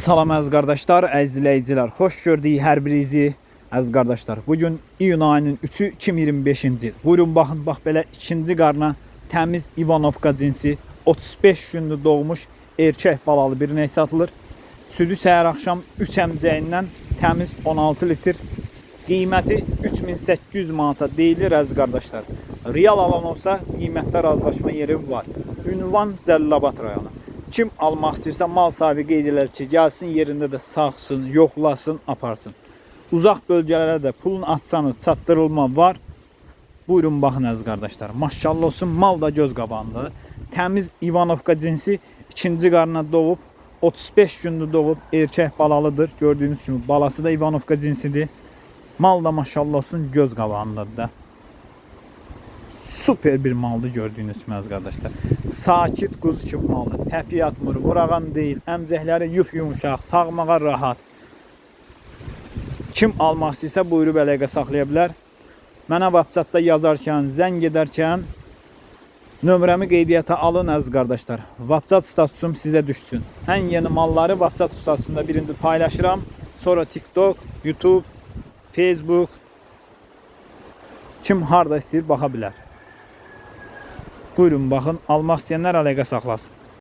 Salam əziz qardaşlar, əziz izləyicilər. Xoş gördük hər birinizi əziz qardaşlar. Bugün iyun ayının 3-ü 2025-ci il. Buyurun baxın, bax belə ikinci qarna təmiz İvanovka cinsi 35 gündür doğmuş erkək balalı bir ney satılır. Südü səhər axşam 3 əmcəyindən təmiz 16 litr. Qiyməti 3800 manata deyilir əziz qardaşlar. Real alan olsa qiymətdə razılaşma yeri var. Ünvan Cəlilabad rayonu. Kim almaq istəyirsə mal sahibi qeyd edər ki, gəlsin yerində də saxsın, yoxlasın, aparsın. Uzaq bölgələrə də pulun atsanız çatdırılma var. Buyurun baxın əziz qardaşlar. Maşallah olsun, mal da göz qabağındadır. Təmiz İvanovka cinsi ikinci qarına doğub 35 gündür doğub erkək balalıdır. Gördüyünüz kimi balası da İvanovka cinsidir. Mal da maşallah olsun göz qabağındadır da. Süper bir maldı gördüyünüz kimi əziz qardaşlar. Sakit quzu kimi maldır. Təpi yatmır, vurağan deyil. Əmcəkləri yumuşaq, sağmağa rahat. Kim almaq istəyirsə buyurub əlaqə saxlaya bilər. Mənə WhatsAppda yazarkən, zəng edərkən nömrəmi qeydiyyata alın əziz qardaşlar. WhatsApp statusum sizə düşsün. Ən yeni malları WhatsApp statusunda birinci paylaşıram. Sonra TikTok, YouTube, Facebook. Kim harda istəyir baxa bilər. Buyurun baxın, almaq istəyənlər əlaqə saxlasın.